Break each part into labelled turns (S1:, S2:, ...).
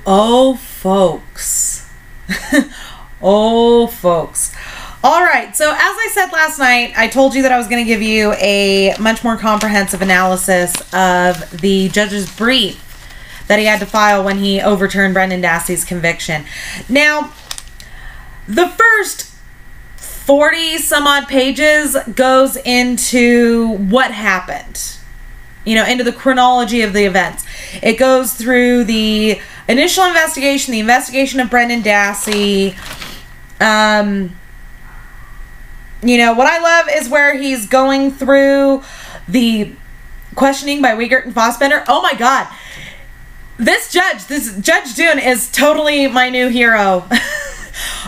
S1: Oh, folks. Oh, folks. All right. So, as I said last night, I told you that I was going to give you a much more comprehensive analysis of the judge's brief that he had to file when he overturned Brendan Dassey's conviction. Now, the first 40 some odd pages goes into what happened, into the chronology of the events. It goes through the initial investigation, the investigation of Brendan Dassey. What I love is where he's going through the questioning by Wiegert and Fassbender. Oh my God. This Judge Dune is totally my new hero.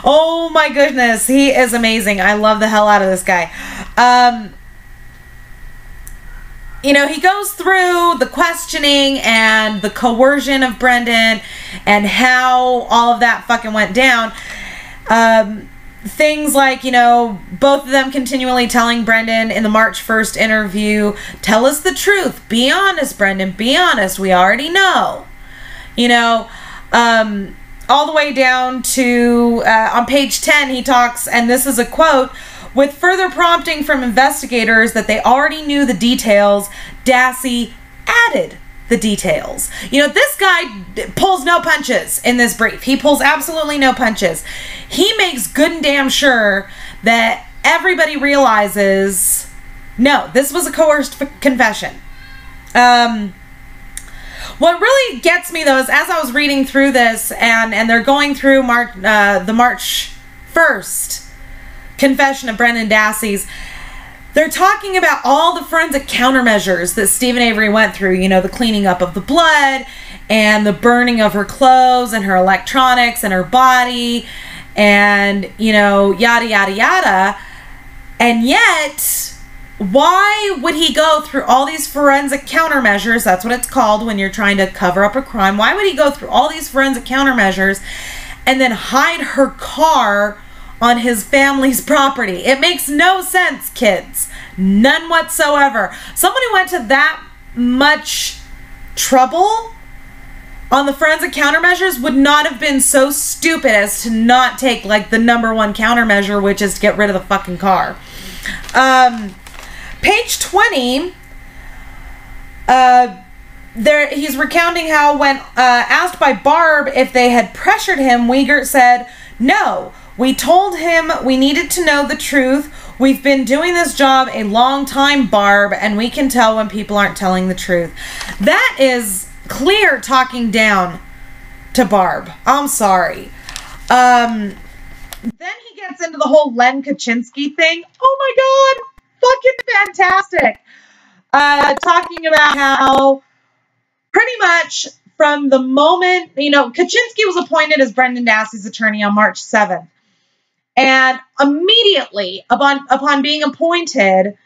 S1: Oh my goodness. He is amazing. I love the hell out of this guy. He goes through the questioning and the coercion of Brendan and how all of that fucking went down. Things like, both of them continually telling Brendan in the March 1st interview, tell us the truth. Be honest, Brendan. Be honest. We already know. All the way down to, on page 10, he talks, and this is a quote, with further prompting from investigators that they already knew the details, Dassey added the details. This guy pulls no punches in this brief. He pulls absolutely no punches. He makes good and damn sure that everybody realizes, no, this was a coerced confession. What really gets me, though, is as I was reading through this, and they're going through the March 1st confession of Brendan Dassey's, they're talking about all the forensic countermeasures that Steven Avery went through, the cleaning up of the blood and the burning of her clothes and her electronics and her body and, yada, yada, yada. And yet, why would he go through all these forensic countermeasures? That's what it's called when you're trying to cover up a crime. Why would he go through all these forensic countermeasures and then hide her car on his family's property? It makes no sense, kids. None whatsoever. Someone who went to that much trouble on the forensic countermeasures would not have been so stupid as to not take the number one countermeasure, which is to get rid of the fucking car. Page 20, he's recounting how when asked by Barb if they had pressured him, Wiegert said, no. We told him we needed to know the truth. We've been doing this job a long time, Barb, and we can tell when people aren't telling the truth. That is clear talking down to Barb. I'm sorry. Then he gets into the whole Len Kaczynski thing. Oh my God. Fucking fantastic. Talking about how pretty much from the moment, Kaczynski was appointed as Brendan Dassey's attorney on March 7th. And immediately upon being appointed,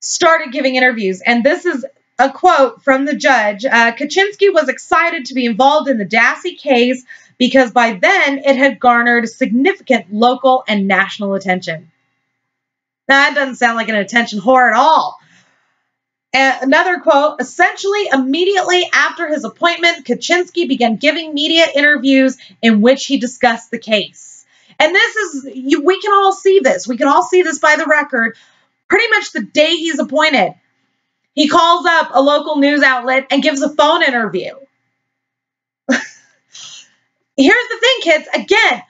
S1: started giving interviews. And this is a quote from the judge. Kaczynski was excited to be involved in the Dassey case because by then it had garnered significant local and national attention. Now, that doesn't sound like an attention whore at all. Another quote, essentially immediately after his appointment, Kaczynski began giving media interviews in which he discussed the case. And this is, we can all see this. We can all see this by the record. Pretty much the day he's appointed, he calls up a local news outlet and gives a phone interview. Here's the thing, kids. Again,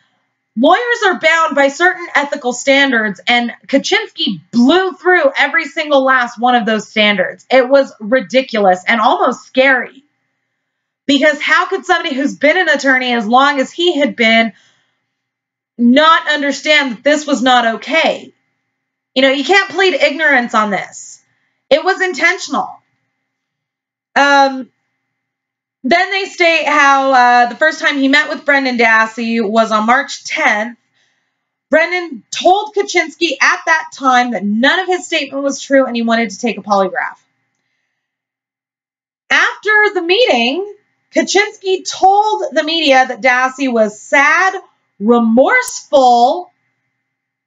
S1: lawyers are bound by certain ethical standards, and Kaczynski blew through every single last one of those standards. It was ridiculous and almost scary. Because how could somebody who's been an attorney as long as he had been not understand that this was not okay? You can't plead ignorance on this. It was intentional. Then they state how the first time he met with Brendan Dassey was on March 10th. Brendan told Kaczynski at that time that none of his statement was true and he wanted to take a polygraph. After the meeting, Kaczynski told the media that Dassey was sad, remorseful,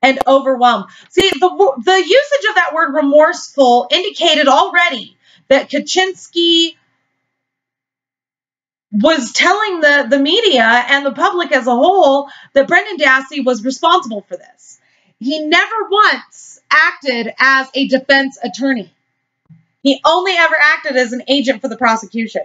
S1: and overwhelmed. See, the usage of that word remorseful indicated already that Kaczynski was telling the media and the public as a whole that Brendan Dassey was responsible for this. He never once acted as a defense attorney. He only ever acted as an agent for the prosecution.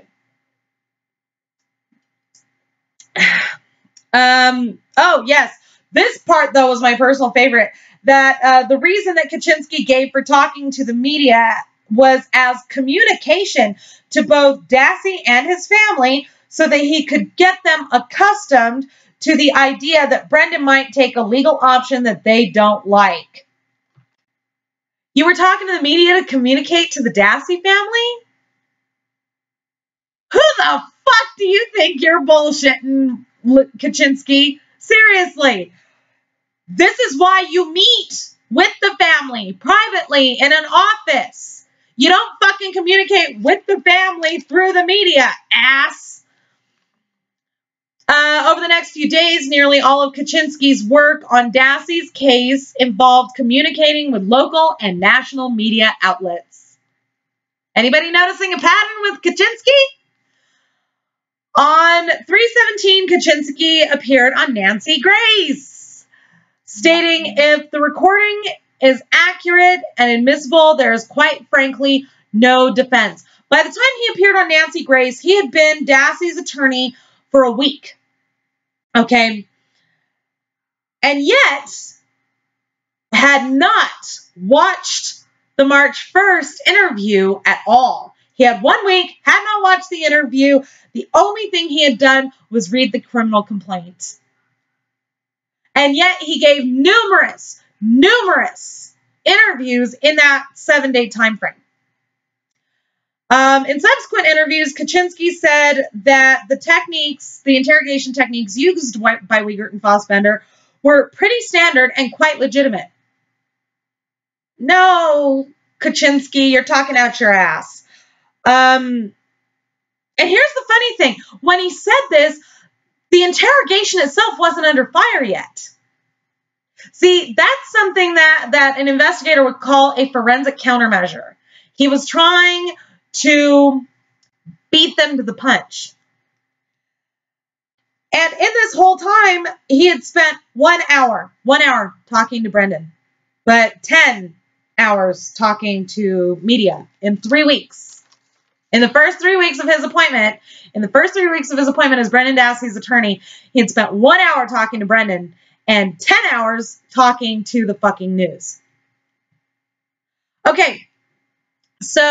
S1: Oh, yes. This part, though, was my personal favorite. That the reason that Kaczynski gave for talking to the media was as communication to both Dassey and his family so that he could get them accustomed to the idea that Brendan might take a legal option that they don't like. You were talking to the media to communicate to the Dassey family? Who the fuck do you think you're bullshitting, Kaczynski? Seriously. This is why you meet with the family privately in an office. You don't fucking communicate with the family through the media, ass. Over the next few days, nearly all of Kaczynski's work on Dassey's case involved communicating with local and national media outlets. Anybody noticing a pattern with Kaczynski? On 3/17, Kaczynski appeared on Nancy Grace, stating if the recording is accurate and admissible, there is quite frankly no defense. By the time he appeared on Nancy Grace, he had been Dassey's attorney for a week. Okay? And yet, had not watched the March 1st interview at all. He had 1 week, had not watched the interview. The only thing he had done was read the criminal complaint. And yet he gave numerous interviews in that 7-day time frame. In subsequent interviews, Kaczynski said that the interrogation techniques used by Wiegert and Fassbender were pretty standard and quite legitimate. No, Kaczynski, you're talking out your ass. And here's the funny thing. When he said this, the interrogation itself wasn't under fire yet. See, that's something that an investigator would call a forensic countermeasure. He was trying to beat them to the punch. And in this whole time, he had spent 1 hour talking to Brendan, but 10 hours talking to media in 3 weeks. In the first 3 weeks of his appointment, as Brendan Dassey's attorney, he had spent 1 hour talking to Brendan and 10 hours talking to the fucking news. Okay, so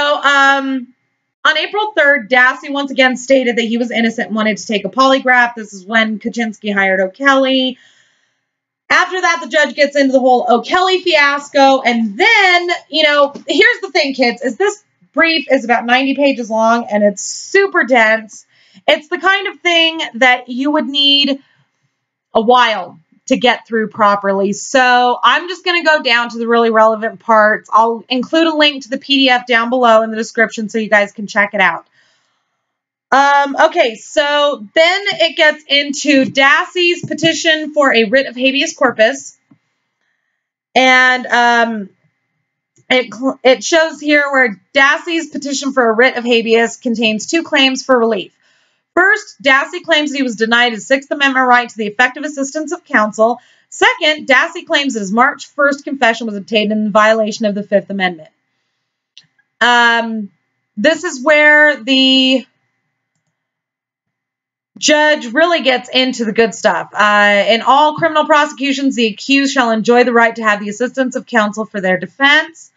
S1: on April 3rd, Dassey once again stated that he was innocent and wanted to take a polygraph. This is when Kaczynski hired O'Kelly. After that, the judge gets into the whole O'Kelly fiasco. And then, here's the thing, kids, is this brief is about 90 pages long and it's super dense. It's the kind of thing that you would need a while to get through properly. So I'm just going to go down to the really relevant parts. I'll include a link to the PDF down below in the description so you guys can check it out. Okay, so then it gets into Dassey's petition for a writ of habeas corpus. And it shows here where Dassey's petition for a writ of habeas contains 2 claims for relief. First, Dassey claims that he was denied his 6th Amendment right to the effective assistance of counsel. Second, Dassey claims that his March 1st confession was obtained in violation of the 5th Amendment. This is where the judge really gets into the good stuff. In all criminal prosecutions, the accused shall enjoy the right to have the assistance of counsel for their defense.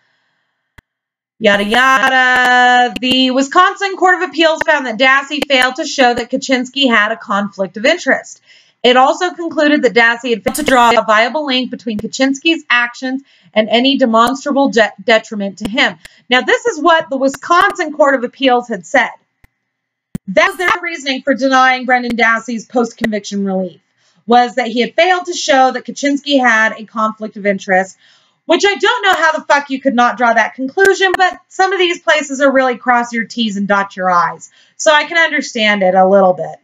S1: Yada, yada. The Wisconsin Court of Appeals found that Dassey failed to show that Kaczynski had a conflict of interest. It also concluded that Dassey had failed to draw a viable link between Kaczynski's actions and any demonstrable detriment to him. Now, this is what the Wisconsin Court of Appeals had said. That was their reasoning for denying Brendan Dassey's post-conviction relief, was that he had failed to show that Kaczynski had a conflict of interest, which I don't know how the fuck you could not draw that conclusion, but some of these places are really cross your T's and dot your I's. So I can understand it a little bit.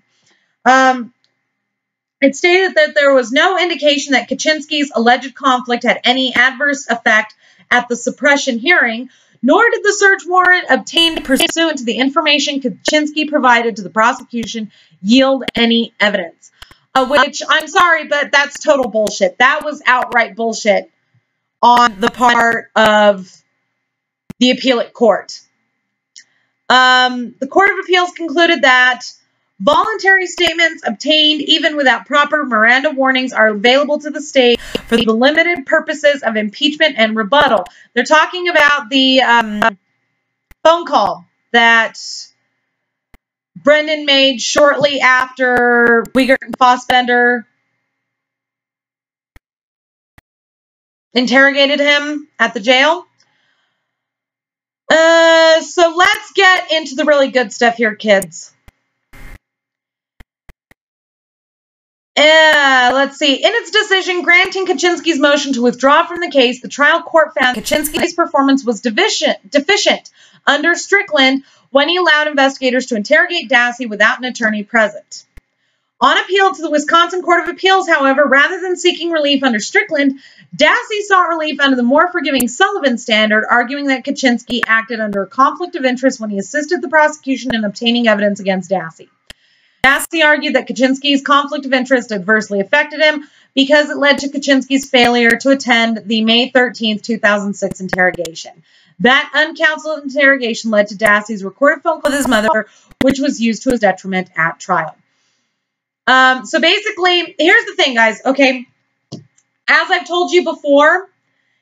S1: It stated that there was no indication that Kaczynski's alleged conflict had any adverse effect at the suppression hearing, nor did the search warrant obtained pursuant to the information Kaczynski provided to the prosecution yield any evidence. Which, I'm sorry, but that's total bullshit. That was outright bullshit on the part of the appellate court. The Court of Appeals concluded that voluntary statements obtained even without proper Miranda warnings are available to the state for the limited purposes of impeachment and rebuttal. They're talking about the phone call that Brendan made shortly after Wiegert and Fassbender interrogated him at the jail. So let's get into the really good stuff here, kids. Let's see. In its decision granting Kaczynski's motion to withdraw from the case, the trial court found Kaczynski's performance was deficient under Strickland when he allowed investigators to interrogate Dassey without an attorney present. On appeal to the Wisconsin Court of Appeals, however, rather than seeking relief under Strickland, Dassey sought relief under the more forgiving Sullivan standard, arguing that Kaczynski acted under a conflict of interest when he assisted the prosecution in obtaining evidence against Dassey. Dassey argued that Kaczynski's conflict of interest adversely affected him because it led to Kaczynski's failure to attend the May 13, 2006 interrogation. That uncounseled interrogation led to Dassey's recorded phone call with his mother, which was used to his detriment at trial. So basically, here's the thing, guys, okay? As I've told you before,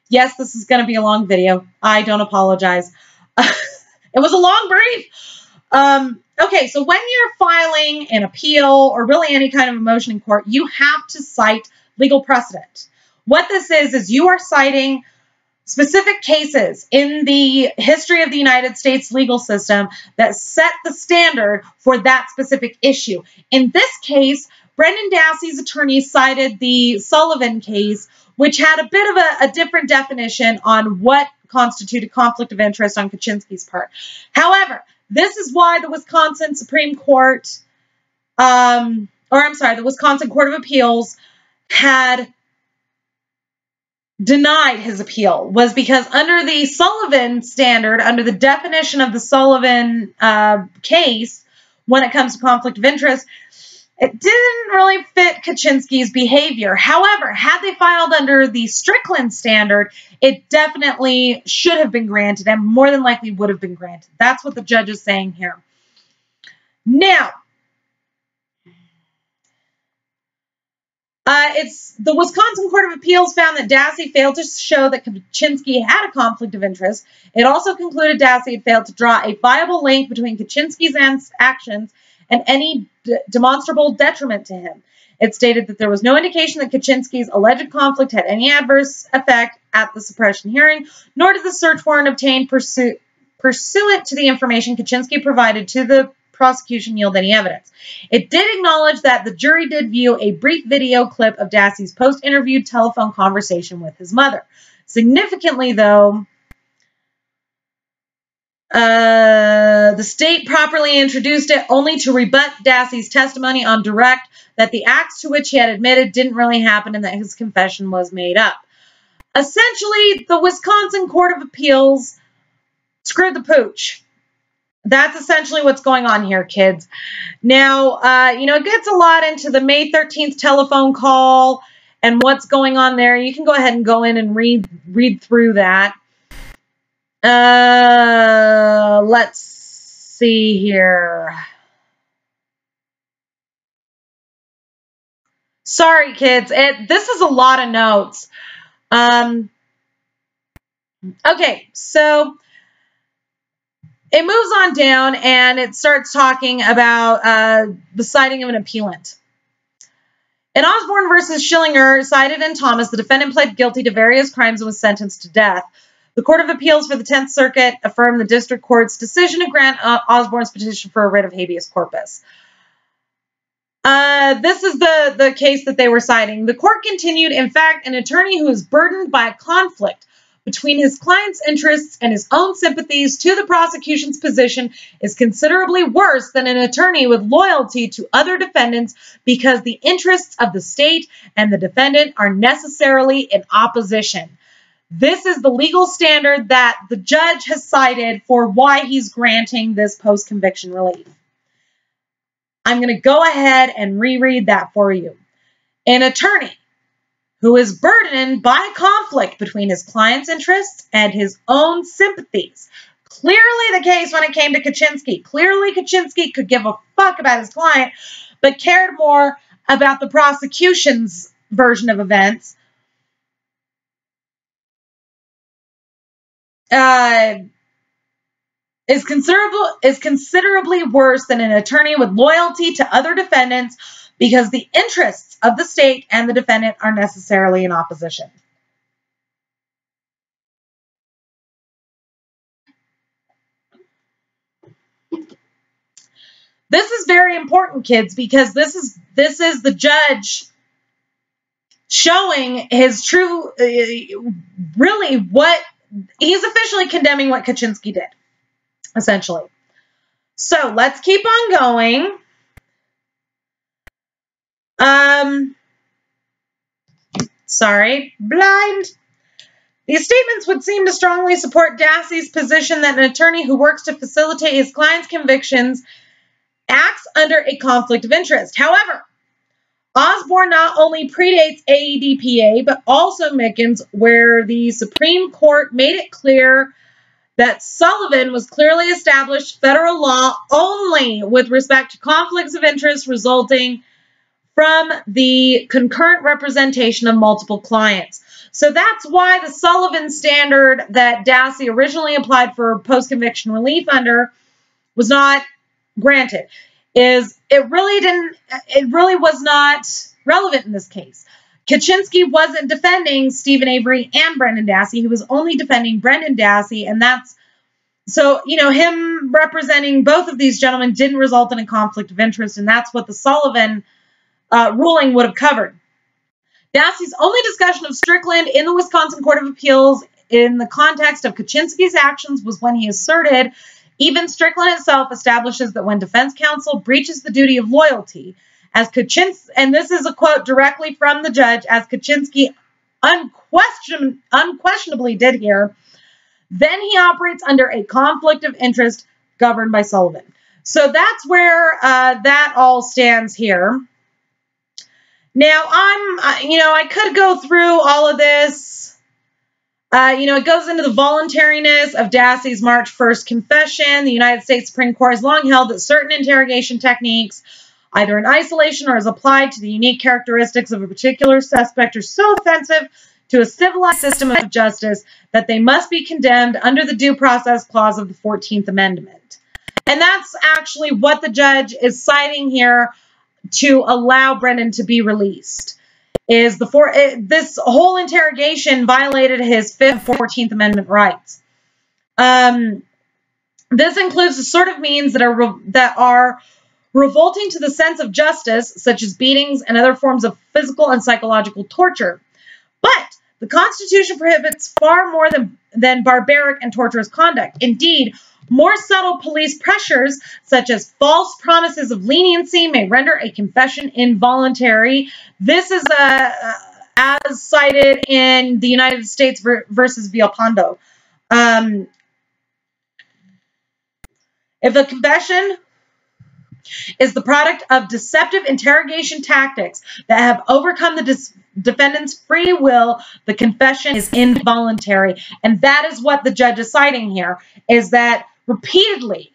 S1: yes, this is going to be a long video. I don't apologize. It was a long brief. Okay, so when you're filing an appeal or really any kind of a motion in court, you have to cite legal precedent. What this is you are citing specific cases in the history of the United States legal system that set the standard for that specific issue. In this case, Brendan Dassey's attorney cited the Sullivan case, which had a bit of a different definition on what constituted conflict of interest on Kaczynski's part. However, this is why the Wisconsin Supreme Court, the Wisconsin Court of Appeals had denied his appeal, was because under the Sullivan standard, under the definition of the Sullivan case, when it comes to conflict of interest, it didn't really fit Kaczynski's behavior. However, had they filed under the Strickland standard, it definitely should have been granted and more than likely would have been granted. That's what the judge is saying here. Now, the Wisconsin Court of Appeals found that Dassey failed to show that Kaczynski had a conflict of interest. It also concluded Dassey had failed to draw a viable link between Kaczynski's actions and any demonstrable detriment to him. It stated that there was no indication that Kaczynski's alleged conflict had any adverse effect at the suppression hearing, nor did the search warrant obtained pursuant to the information Kaczynski provided to the prosecution yield any evidence. It did acknowledge that the jury did view a brief video clip of Dassey's post-interview telephone conversation with his mother. Significantly, though, the state properly introduced it only to rebut Dassey's testimony on direct that the acts to which he had admitted didn't really happen and that his confession was made up. Essentially, the Wisconsin Court of Appeals screwed the pooch. That's essentially what's going on here, kids. Now, it gets a lot into the May 13th telephone call and what's going on there. You can go ahead and go in and read through that. Let's see here. Sorry, kids. This is a lot of notes. Okay, so it moves on down and it starts talking about the citing of an appellant. In Osborne versus Schillinger, cited in Thomas, the defendant pled guilty to various crimes and was sentenced to death. The Court of Appeals for the 10th Circuit affirmed the district court's decision to grant Osborne's petition for a writ of habeas corpus. This is the case that they were citing. The court continued, in fact, an attorney who is burdened by a conflict between his client's interests and his own sympathies to the prosecution's position is considerably worse than an attorney with loyalty to other defendants because the interests of the state and the defendant are necessarily in opposition. This is the legal standard that the judge has cited for why he's granting this post-conviction relief. I'm going to go ahead and reread that for you. An attorney who is burdened by conflict between his client's interests and his own sympathies. Clearly the case when it came to Kaczynski. Clearly Kaczynski could give a fuck about his client, but cared more about the prosecution's version of events. Is considerably worse than an attorney with loyalty to other defendants because the interests of the state and the defendant are necessarily in opposition. This is very important, kids, because this is the judge showing his true, really what, he's officially condemning what Kaczynski did, essentially. So let's keep on going. Sorry, blind. These statements would seem to strongly support Dassey's position that an attorney who works to facilitate his client's convictions acts under a conflict of interest. However, Osborne not only predates AEDPA, but also Mickens, where the Supreme Court made it clear that Sullivan was clearly established federal law only with respect to conflicts of interest resulting from the concurrent representation of multiple clients. So that's why the Sullivan standard that Dassey originally applied for post-conviction relief under was not granted. It really was not relevant in this case. Kaczynski wasn't defending Stephen Avery and Brendan Dassey. He was only defending Brendan Dassey, and that's so, him representing both of these gentlemen didn't result in a conflict of interest, and that's what the Sullivan ruling would have covered. Dassey's only discussion of Strickland in the Wisconsin Court of Appeals in the context of Kaczynski's actions was when he asserted even Strickland itself establishes that when defense counsel breaches the duty of loyalty, as Kaczynski, and this is a quote directly from the judge, as Kaczynski unquestionably did here, then he operates under a conflict of interest governed by Sullivan. So that's where that all stands here. Now, I could go through all of this. It goes into the voluntariness of Dassey's March 1st confession. The United States Supreme Court has long held that certain interrogation techniques, either in isolation or as applied to the unique characteristics of a particular suspect, are so offensive to a civilized system of justice that they must be condemned under the Due Process Clause of the 14th Amendment. And that's actually what the judge is citing here to allow Brendan to be released. This whole interrogation violated his 5th and 14th Amendment rights. This includes the sort of means that are revolting to the sense of justice, such as beatings and other forms of physical and psychological torture. But the Constitution prohibits far more than barbaric and torturous conduct. Indeed, more subtle police pressures, such as false promises of leniency, may render a confession involuntary. This is as cited in the United States versus Villalpando. If the confession is the product of deceptive interrogation tactics that have overcome the defendant's free will, the confession is involuntary. And that is what the judge is citing here, is that repeatedly,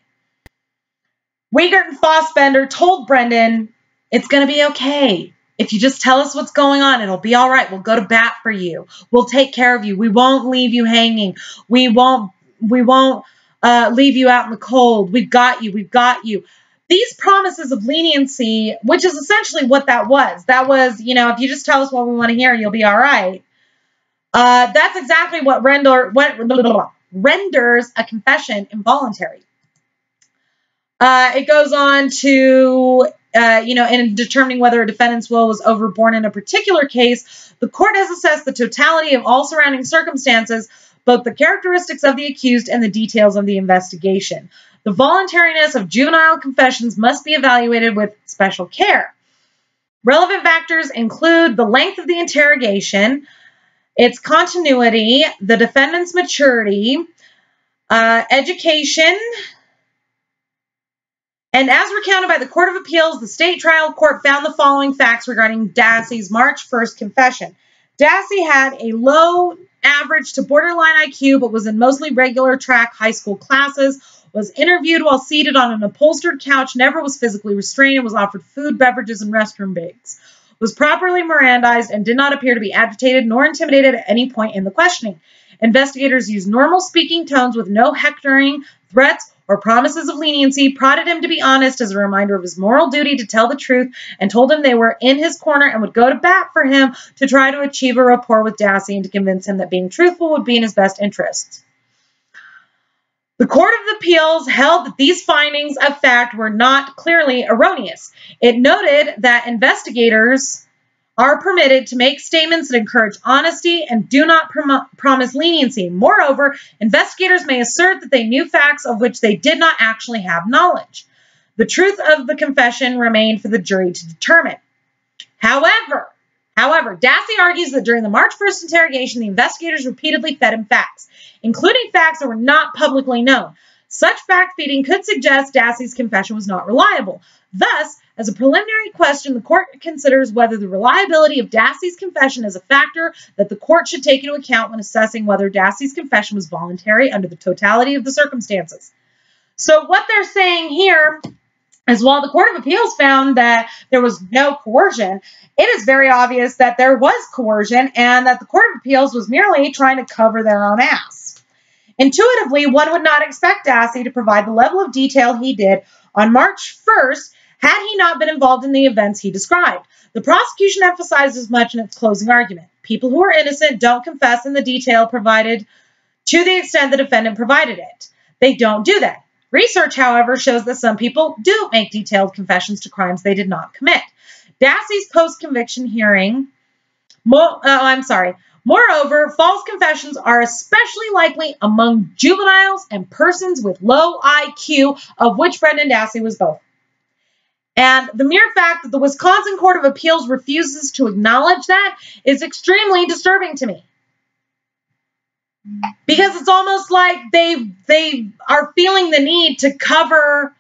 S1: Wiegert and Fassbender told Brendan, it's going to be okay. If you just tell us what's going on, it'll be all right. We'll go to bat for you. We'll take care of you. We won't leave you hanging. We won't leave you out in the cold. We've got you. We've got you. These promises of leniency, which is essentially what that was. That was, if you just tell us what we want to hear, you'll be all right. That's exactly what renders a confession involuntary. It goes on to, in determining whether a defendant's will was overborne in a particular case, the court has assessed the totality of all surrounding circumstances, both the characteristics of the accused and the details of the investigation. The voluntariness of juvenile confessions must be evaluated with special care. Relevant factors include the length of the interrogation. its continuity, the defendant's maturity, education, and as recounted by the Court of Appeals, the state trial court found the following facts regarding Dassey's March 1st confession. Dassey had a low average to borderline IQ, but was in mostly regular track high school classes, was interviewed while seated on an upholstered couch, never was physically restrained, and was offered food, beverages, and restroom breaks, was properly Mirandized, and did not appear to be agitated nor intimidated at any point in the questioning. Investigators used normal speaking tones with no hectoring, threats, or promises of leniency, prodded him to be honest as a reminder of his moral duty to tell the truth, and told him they were in his corner and would go to bat for him to try to achieve a rapport with Dassey and to convince him that being truthful would be in his best interests. The Court of Appeals held that these findings of fact were not clearly erroneous. It noted that investigators are permitted to make statements that encourage honesty and do not promise leniency. Moreover, investigators may assert that they knew facts of which they did not actually have knowledge. The truth of the confession remained for the jury to determine. However, Dassey argues that during the March 1st interrogation, the investigators repeatedly fed him facts, including facts that were not publicly known. Such fact-feeding could suggest Dassey's confession was not reliable. Thus, as a preliminary question, the court considers whether the reliability of Dassey's confession is a factor that the court should take into account when assessing whether Dassey's confession was voluntary under the totality of the circumstances. So what they're saying here is while the Court of Appeals found that there was no coercion, it is very obvious that there was coercion and that the Court of Appeals was merely trying to cover their own ass. Intuitively, one would not expect Dassey to provide the level of detail he did on March 1st had he not been involved in the events he described. The prosecution emphasized as much in its closing argument. People who are innocent don't confess in the detail provided to the extent the defendant provided it. They don't do that. Research, however, shows that some people do make detailed confessions to crimes they did not commit. Dassey's post-conviction hearing, Moreover, false confessions are especially likely among juveniles and persons with low IQ, of which Brendan Dassey was both. And the mere fact that the Wisconsin Court of Appeals refuses to acknowledge that is extremely disturbing to me. Because it's almost like they are feeling the need to cover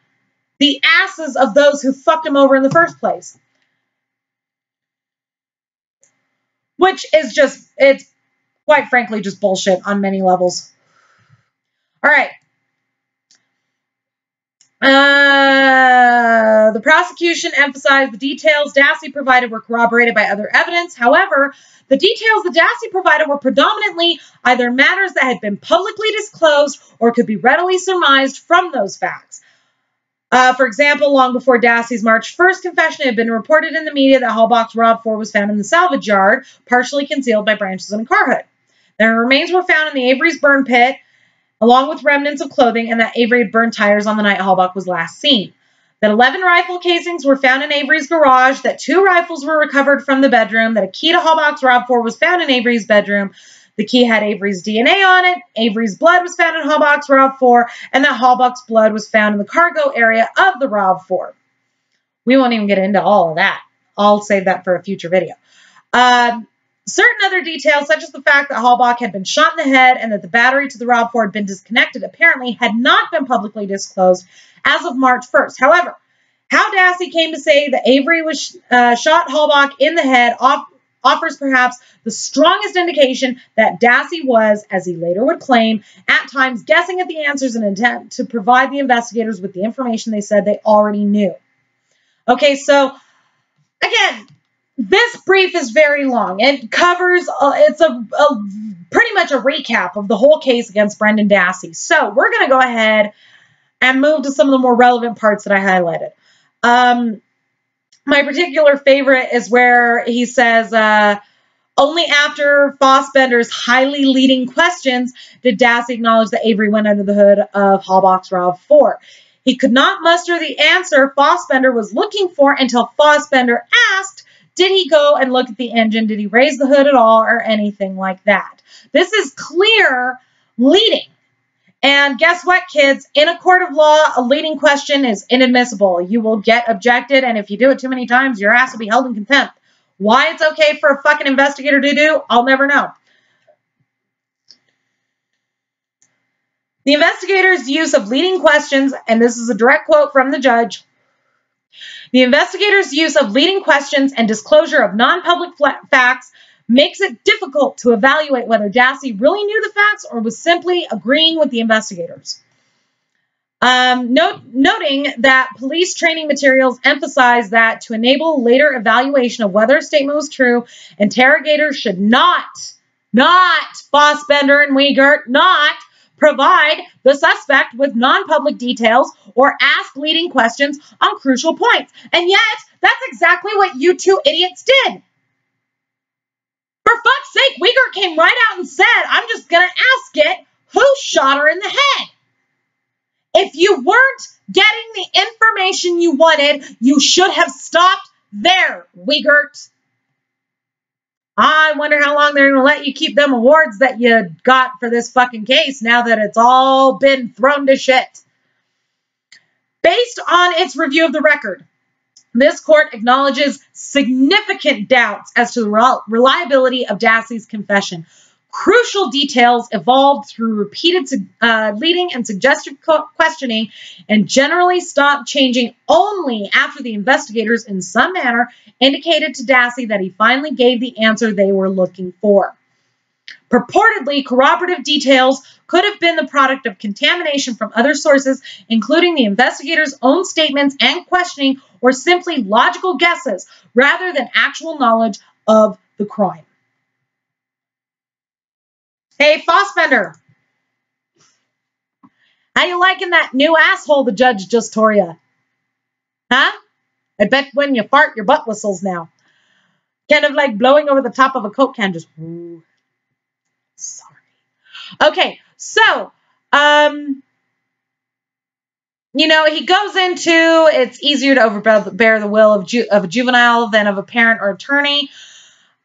S1: the asses of those who fucked them over in the first place. Which is just, it's quite frankly just bullshit on many levels. All right. The prosecution emphasized the details Dassey provided were corroborated by other evidence. However, the details that Dassey provided were predominantly either matters that had been publicly disclosed or could be readily surmised from those facts. For example, long before Dassey's March 1st confession, it had been reported in the media that Halbach's Rob 4 was found in the salvage yard, partially concealed by branches and a car hood. Their remains were found in the Avery's burn pit, along with remnants of clothing, and that Avery had burned tires on the night Halbach was last seen. That 11 rifle casings were found in Avery's garage, that 2 rifles were recovered from the bedroom, that a key to Halbach's Rob 4 was found in Avery's bedroom, the key had Avery's DNA on it, Avery's blood was found in Halbach's Rob 4, and that Halbach's blood was found in the cargo area of the Rob 4. We won't even get into all of that. I'll save that for a future video. Certain other details, such as the fact that Halbach had been shot in the head and that the battery to the Rob 4 had been disconnected, apparently had not been publicly disclosed as of March 1st. However, how Dassey came to say that Avery was shot Halbach in the head offers perhaps the strongest indication that Dassey was, as he later would claim, at times guessing at the answers in an attempt to provide the investigators with the information they said they already knew. Okay, so, again, this brief is very long. It covers, it's pretty much a recap of the whole case against Brendan Dassey. So we're going to go ahead and move to some of the more relevant parts that I highlighted. My particular favorite is where he says, only after Fossbender's highly leading questions did Dassey acknowledge that Avery went under the hood of Halbach's Rob 4. He could not muster the answer Fossbender was looking for until Fossbender asked, did he go and look at the engine? Did he raise the hood at all or anything like that? This is clear leading. And guess what, kids? In a court of law, a leading question is inadmissible. You will get objected, and if you do it too many times, your ass will be held in contempt. Why it's okay for a fucking investigator to do, I'll never know. The investigators' use of leading questions, and this is a direct quote from the judge, the investigators' use of leading questions and disclosure of non-public facts makes it difficult to evaluate whether Dassey really knew the facts or was simply agreeing with the investigators. Noting that police training materials emphasize that to enable later evaluation of whether a statement was true, interrogators should not Fassbender and Wiegert, not provide the suspect with non-public details or ask leading questions on crucial points. And yet, that's exactly what you two idiots did. For fuck's sake, Wiegert came right out and said, I'm just going to ask it, who shot her in the head? If you weren't getting the information you wanted, you should have stopped there, Wiegert. I wonder how long they're going to let you keep them awards that you got for this fucking case now that it's all been thrown to shit. Based on its review of the record, this court acknowledges significant doubts as to the reliability of Dassey's confession. Crucial details evolved through repeated leading and suggestive questioning and generally stopped changing only after the investigators in some manner indicated to Dassey that he finally gave the answer they were looking for. Purportedly, corroborative details could have been the product of contamination from other sources, including the investigators' own statements and questioning, or simply logical guesses rather than actual knowledge of the crime. Hey, Fassbender, how you liking that new asshole the judge just tore you? Huh? I bet when you fart, your butt whistles now. Kind of like blowing over the top of a Coke can, just, ooh. Sorry. Okay, so, you know, he goes into, it's easier to overbear the will of a juvenile than of a parent or attorney.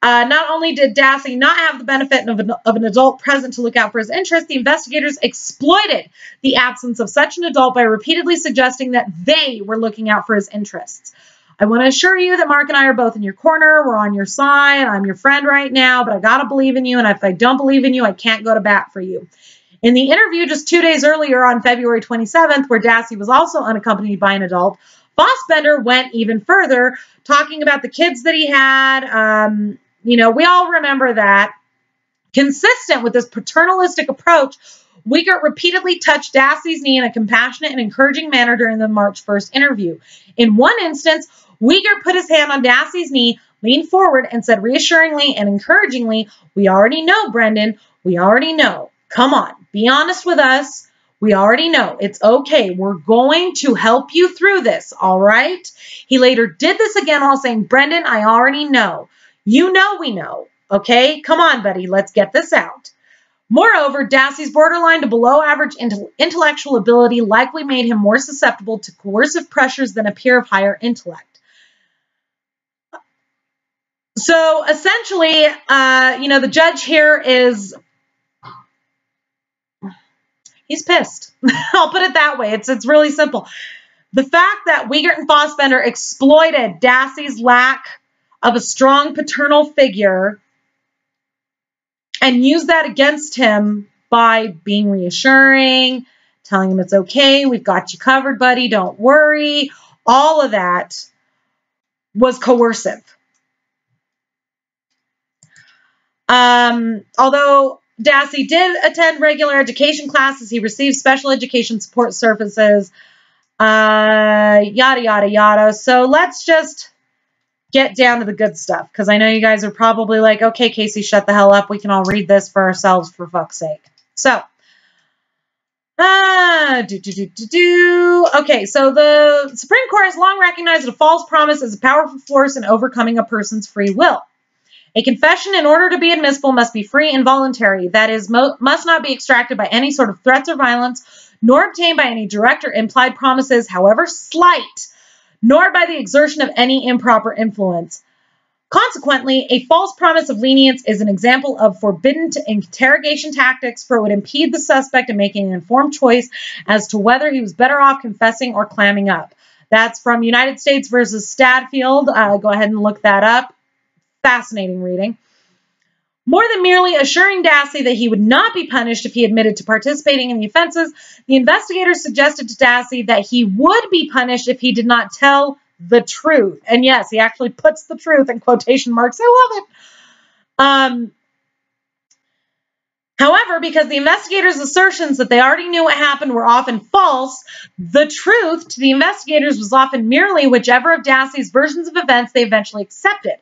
S1: Not only did Dassey not have the benefit of an adult present to look out for his interests, the investigators exploited the absence of such an adult by repeatedly suggesting that they were looking out for his interests. I want to assure you that Mark and I are both in your corner. We're on your side. I'm your friend right now, but I got to believe in you, and if I don't believe in you, I can't go to bat for you. In the interview just 2 days earlier on February 27th, where Dassey was also unaccompanied by an adult, Fassbender went even further, talking about the kids that he had. You know, we all remember that. Consistent with this paternalistic approach, Wiegert repeatedly touched Dassey's knee in a compassionate and encouraging manner during the March 1st interview. In one instance, Wiegert put his hand on Dassey's knee, leaned forward, and said reassuringly and encouragingly, "We already know, Brendan. We already know. Come on, be honest with us. We already know. It's okay. We're going to help you through this, all right?" He later did this again while saying, "Brendan, I already know. You know we know. Okay? Come on, buddy. Let's get this out." Moreover, Dassey's borderline to below average intellectual ability likely made him more susceptible to coercive pressures than a peer of higher intellect. So essentially, you know, the judge here is, he's pissed. I'll put it that way. It's really simple. The fact that Wiegert and Fassbender exploited Dassey's lack of a strong paternal figure and used that against him by being reassuring, telling him it's okay, we've got you covered, buddy, don't worry. All of that was coercive. Although Dassey did attend regular education classes, he received special education support services, yada, yada, yada. So let's just get down to the good stuff, because I know you guys are probably like, okay, Casey, shut the hell up. We can all read this for ourselves, for fuck's sake. So, okay, so the Supreme Court has long recognized that a false promise is a powerful force in overcoming a person's free will. A confession, in order to be admissible, must be free and voluntary. That is, must not be extracted by any sort of threats or violence, nor obtained by any direct or implied promises, however slight, nor by the exertion of any improper influence. Consequently, a false promise of lenience is an example of forbidden interrogation tactics, for it would impede the suspect in making an informed choice as to whether he was better off confessing or clamming up. That's from United States versus Stadfield. Go ahead and look that up. Fascinating reading. More than merely assuring Dassey that he would not be punished if he admitted to participating in the offenses, the investigators suggested to Dassey that he would be punished if he did not tell the truth. And yes, he actually puts the truth in quotation marks. I love it. However, because the investigators' assertions that they already knew what happened were often false, the truth to the investigators was often merely whichever of Dassey's versions of events they eventually accepted.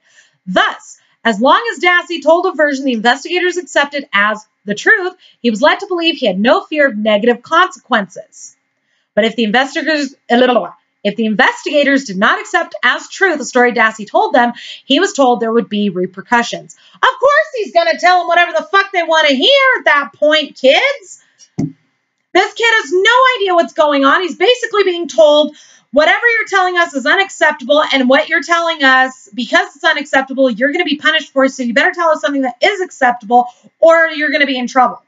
S1: Thus, as long as Dassey told a version the investigators accepted as the truth, he was led to believe he had no fear of negative consequences. But if the investigators did not accept as true the story Dassey told them, he was told there would be repercussions. Of course he's going to tell them whatever the fuck they want to hear at that point, kids. This kid has no idea what's going on. He's basically being told, whatever you're telling us is unacceptable, and what you're telling us, because it's unacceptable, you're going to be punished for it, so you better tell us something that is acceptable, or you're going to be in trouble.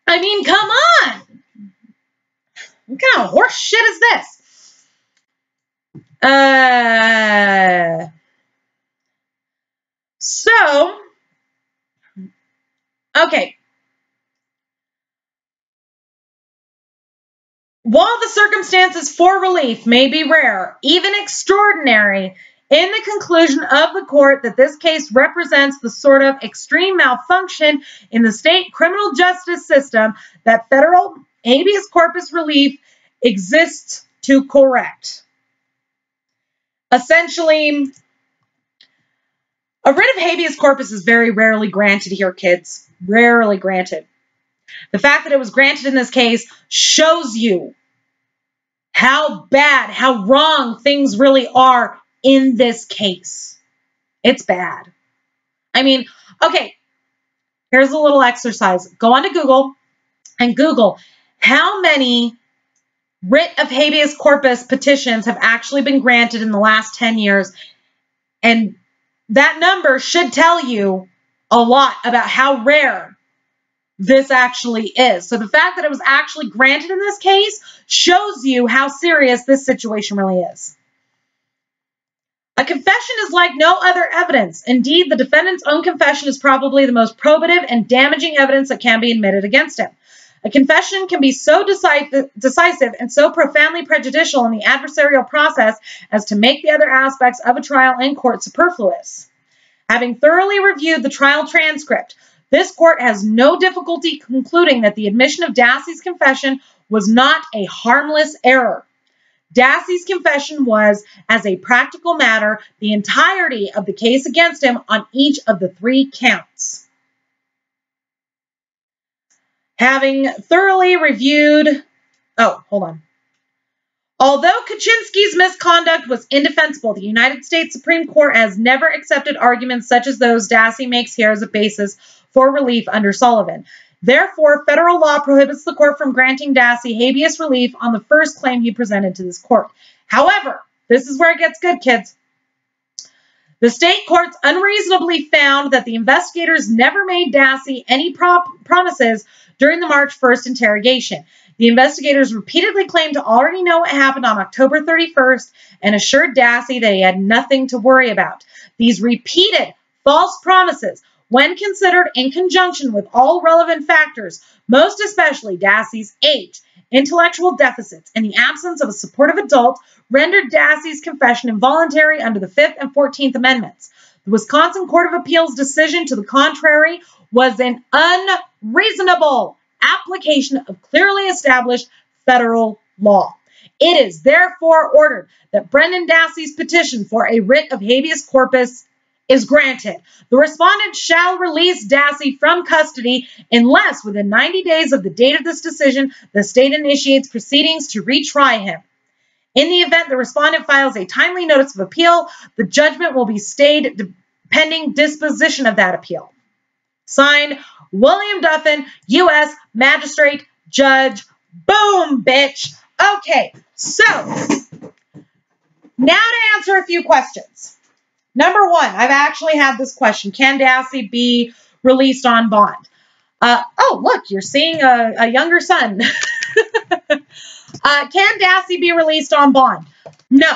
S1: I mean, come on! What kind of horse shit is this? Okay. While the circumstances for relief may be rare, even extraordinary, in the conclusion of the court that this case represents the sort of extreme malfunction in the state criminal justice system that federal habeas corpus relief exists to correct. Essentially, a writ of habeas corpus is very rarely granted here, kids. Rarely granted. The fact that it was granted in this case shows you how bad, how wrong things really are in this case. It's bad. I mean, okay, here's a little exercise. Go onto Google and Google how many writ of habeas corpus petitions have actually been granted in the last 10 years. And that number should tell you a lot about how rare this actually is. So the fact that it was actually granted in this case shows you how serious this situation really is. A confession is like no other evidence. Indeed, the defendant's own confession is probably the most probative and damaging evidence that can be admitted against him. A confession can be so decisive and so profoundly prejudicial in the adversarial process as to make the other aspects of a trial in court superfluous. Having thoroughly reviewed the trial transcript, this court has no difficulty concluding that the admission of Dassey's confession was not a harmless error. Dassey's confession was, as a practical matter, the entirety of the case against him on each of the 3 counts. Having thoroughly reviewed... Oh, hold on. Although Kaczynski's misconduct was indefensible, the United States Supreme Court has never accepted arguments such as those Dassey makes here as a basis for relief under Sullivan. Therefore, federal law prohibits the court from granting Dassey habeas relief on the first claim he presented to this court. However, this is where it gets good, kids. The state courts unreasonably found that the investigators never made Dassey any promises during the March 1st interrogation. The investigators repeatedly claimed to already know what happened on October 31st and assured Dassey that he had nothing to worry about. These repeated false promises, when considered in conjunction with all relevant factors, most especially Dassey's age, intellectual deficits, and the absence of a supportive adult, rendered Dassey's confession involuntary under the 5th and 14th Amendments. The Wisconsin Court of Appeals' decision to the contrary was an unreasonable application of clearly established federal law. It is therefore ordered that Brendan Dassey's petition for a writ of habeas corpus is granted. The respondent shall release Dassey from custody unless within 90 days of the date of this decision, the state initiates proceedings to retry him. In the event the respondent files a timely notice of appeal, the judgment will be stayed pending disposition of that appeal. Signed, William Duffin, U.S. Magistrate Judge. Boom, bitch. Okay, so now to answer a few questions. Number 1, I've actually had this question. Can Dassey be released on bond? Oh, look, you're seeing a younger son. Can Dassey be released on bond? No.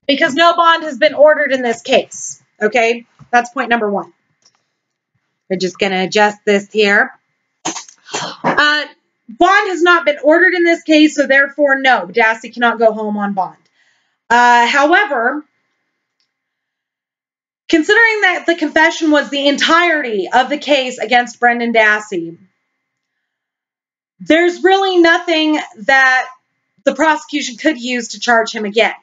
S1: because no bond has been ordered in this case. Okay, that's point number one. We're just going to adjust this here. Bond has not been ordered in this case, so therefore, no, Dassey cannot go home on bond. However, considering that the confession was the entirety of the case against Brendan Dassey, there's really nothing that the prosecution could use to charge him again.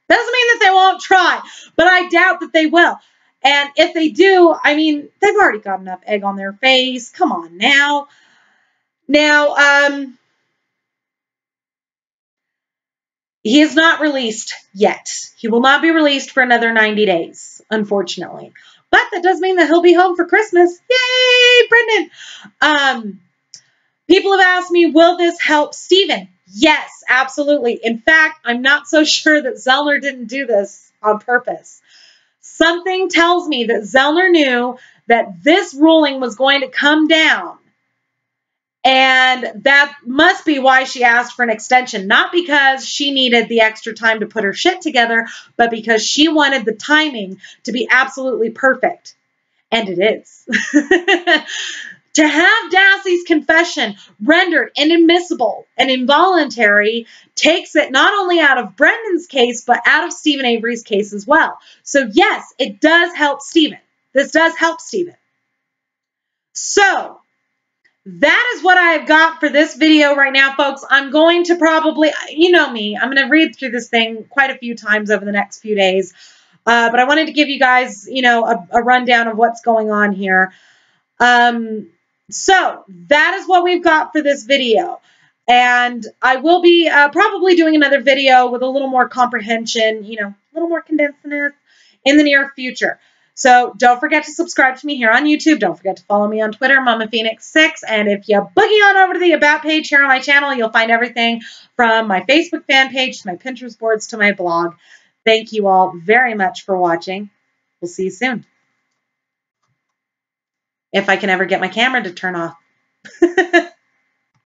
S1: Doesn't mean that they won't try, but I doubt that they will. And if they do, I mean, they've already got enough egg on their face. Come on now. Now, he is not released yet. He will not be released for another 90 days, unfortunately. But that does mean that he'll be home for Christmas. Yay, Brendan! People have asked me, will this help Stephen? Yes, absolutely. In fact, I'm not so sure that Zellner didn't do this on purpose. Something tells me that Zellner knew that this ruling was going to come down. And that must be why she asked for an extension. Not because she needed the extra time to put her shit together, but because she wanted the timing to be absolutely perfect. And it is. To have Dassey's confession rendered inadmissible and involuntary takes it not only out of Brendan's case, but out of Steven Avery's case as well. So yes, it does help Steven. This does help Steven. So that is what I've got for this video right now, folks. I'm going to probably, you know me, I'm going to read through this thing quite a few times over the next few days. But I wanted to give you guys, you know, a rundown of what's going on here. So that is what we've got for this video. And I will be probably doing another video with a little more comprehension, you know, a little more condensed in the near future. So don't forget to subscribe to me here on YouTube. Don't forget to follow me on Twitter, Mama Phoenix 6. And if you boogie on over to the About page here on my channel, you'll find everything from my Facebook fan page to my Pinterest boards to my blog. Thank you all very much for watching. We'll see you soon. If I can ever get my camera to turn off.